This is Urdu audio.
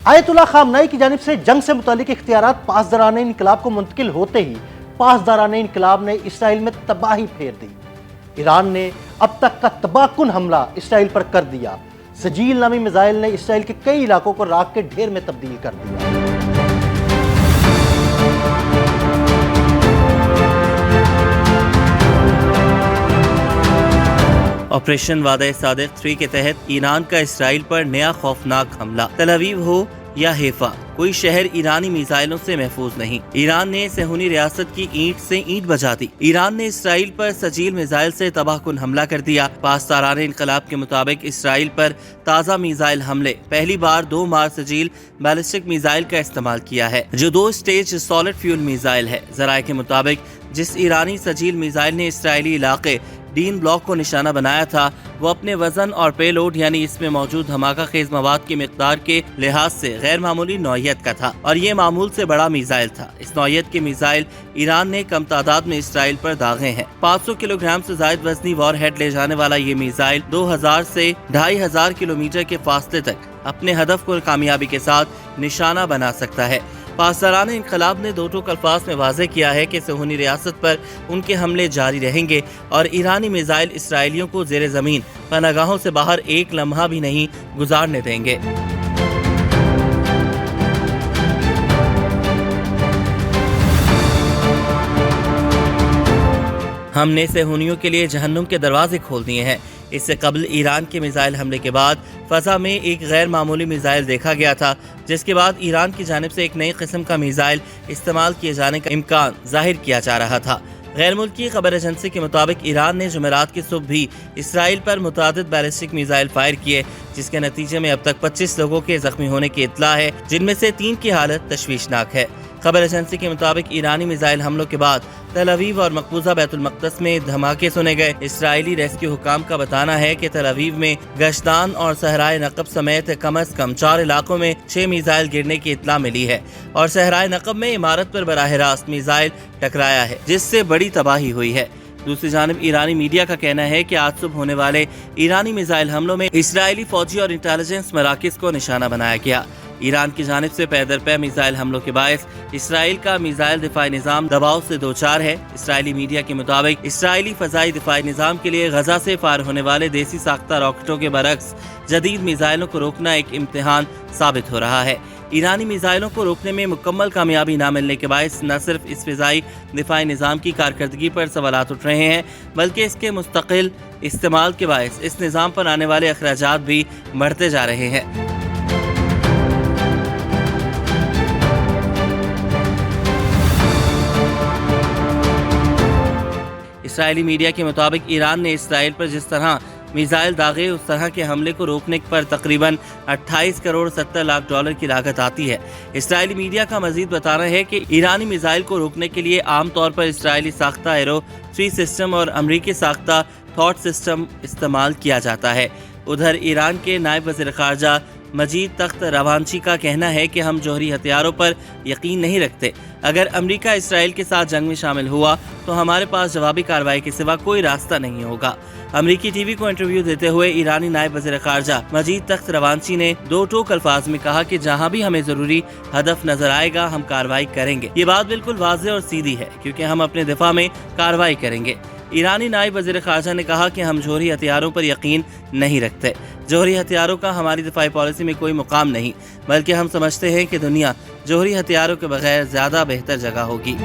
آیت اللہ خامنائی کی جانب سے جنگ سے متعلق اختیارات پاسداران انقلاب کو منتقل ہوتے ہی پاسداران انقلاب نے اسرائیل میں تباہی پھیر دی۔ ایران نے اب تک کا تباہ کن حملہ اسرائیل پر کر دیا۔ سجیل نامی میزائل نے اسرائیل کے کئی علاقوں کو راکھ کے ڈھیر میں تبدیل کر دیا۔ آپریشن وعدہ صادق 3 کے تحت ایران کا اسرائیل پر نیا خوفناک حملہ۔ تل ابیب ہو یا حیفا، کوئی شہر ایرانی میزائلوں سے محفوظ نہیں۔ ایران نے صہیونی ریاست کی اینٹ سے اینٹ بجا دی۔ ایران نے اسرائیل پر سجیل میزائل سے تباہ کن حملہ کر دیا۔ پاسداران انقلاب کے مطابق اسرائیل پر تازہ میزائل حملے پہلی بار 2 مار سجیل بیلسٹک میزائل کا استعمال کیا ہے، جو 2 اسٹیج سالڈ فیول میزائل ہے۔ ذرائع کے مطابق جس ایرانی سجیل میزائل نے اسرائیلی علاقے ڈین بلاک کو نشانہ بنایا تھا، وہ اپنے وزن اور پے لوڈ یعنی اس میں موجود دھماکہ خیز مواد کی مقدار کے لحاظ سے غیر معمولی نوعیت کا تھا، اور یہ معمول سے بڑا میزائل تھا۔ اس نوعیت کے میزائل ایران نے کم تعداد میں اسرائیل پر داغے ہیں۔ 500 کلو گرام سے زائد وزنی وار ہیڈ لے جانے والا یہ میزائل 2000 سے 2500 کلومیٹر کے فاصلے تک اپنے ہدف کو کامیابی کے ساتھ نشانہ بنا سکتا ہے۔ پاسداران انقلاب نے 2 ٹوک الفاظ میں واضح کیا ہے کہ صہیونی ریاست پر ان کے حملے جاری رہیں گے اور ایرانی میزائل اسرائیلیوں کو زیر زمین پناہ گاہوں سے باہر ایک لمحہ بھی نہیں گزارنے دیں گے۔ ہم نے صہیونیوں کے لیے جہنم کے دروازے کھول دیے ہیں۔ اس سے قبل ایران کے میزائل حملے کے بعد فضا میں ایک غیر معمولی میزائل دیکھا گیا تھا، جس کے بعد ایران کی جانب سے ایک نئی قسم کا میزائل استعمال کیے جانے کا امکان ظاہر کیا جا رہا تھا۔ غیر ملکی خبر ایجنسی کے مطابق ایران نے جمعرات کی صبح بھی اسرائیل پر متعدد بیلسٹک میزائل فائر کیے، جس کے نتیجے میں اب تک 25 لوگوں کے زخمی ہونے کی اطلاع ہے، جن میں سے 3 کی حالت تشویشناک ہے۔ خبر ایجنسی کے مطابق ایرانی میزائل حملوں کے بعد تل ابیب اور مقبوضہ بیت المقدس میں دھماکے سنے گئے۔ اسرائیلی ریسکیو حکام کا بتانا ہے کہ تل ابیب میں گشتان اور صحرائے نقب سمیت کم از کم 4 علاقوں میں 6 میزائل گرنے کی اطلاع ملی ہے، اور صحرائے نقب میں عمارت پر براہ راست میزائل ٹکرایا ہے، جس سے بڑی تباہی ہوئی ہے۔ دوسری جانب ایرانی میڈیا کا کہنا ہے کہ آج صبح ہونے والے ایرانی میزائل حملوں میں اسرائیلی فوجی اور انٹیلیجنس مراکز کو نشانہ بنایا گیا۔ ایران کی جانب سے پے در پے میزائل حملوں کے باعث اسرائیل کا میزائل دفاعی نظام دباؤ سے دوچار ہے۔ اسرائیلی میڈیا کے مطابق اسرائیلی فضائی دفاعی نظام کے لیے غزہ سے فائر ہونے والے دیسی ساختہ راکٹوں کے برعکس جدید میزائلوں کو روکنا ایک امتحان ثابت ہو رہا ہے۔ ایرانی میزائلوں کو روکنے میں مکمل کامیابی نہ ملنے کے باعث نہ صرف اس فضائی دفاعی نظام کی کارکردگی پر سوالات اٹھ رہے ہیں، بلکہ اس کے مستقل استعمال کے باعث اس نظام پر آنے والے اخراجات بھی بڑھتے جا رہے ہیں۔ اسرائیلی میڈیا کے مطابق ایران نے اسرائیل پر جس طرح میزائل داغے، اس طرح کے حملے کو روکنے پر تقریباً 28 کروڑ 70 لاکھ ڈالر کی لاگت آتی ہے۔ اسرائیلی میڈیا کا مزید بتانا ہے کہ ایرانی میزائل کو روکنے کے لیے عام طور پر اسرائیلی ساختہ ایرو 3 سسٹم اور امریکی ساختہ تھاٹ سسٹم استعمال کیا جاتا ہے۔ ادھر ایران کے نائب وزیر خارجہ مجید تخت روانچی کا کہنا ہے کہ ہم جوہری ہتھیاروں پر یقین نہیں رکھتے۔ اگر امریکہ اسرائیل کے ساتھ جنگ میں شامل ہوا تو ہمارے پاس جوابی کارروائی کے سوا کوئی راستہ نہیں ہوگا۔ امریکی ٹی وی کو انٹرویو دیتے ہوئے ایرانی نائب وزیر خارجہ مجید تخت روانچی نے 2 ٹوک الفاظ میں کہا کہ جہاں بھی ہمیں ضروری ہدف نظر آئے گا ہم کارروائی کریں گے۔ یہ بات بالکل واضح اور سیدھی ہے، کیونکہ ہم اپنے دفاع میں کارروائی کریں گے۔ ایرانی نائب وزیر خارجہ نے کہا کہ ہم جوہری ہتھیاروں پر یقین نہیں رکھتے۔ جوہری ہتھیاروں کا ہماری دفاعی پالیسی میں کوئی مقام نہیں، بلکہ ہم سمجھتے ہیں کہ دنیا جوہری ہتھیاروں کے بغیر زیادہ بہتر جگہ ہوگی۔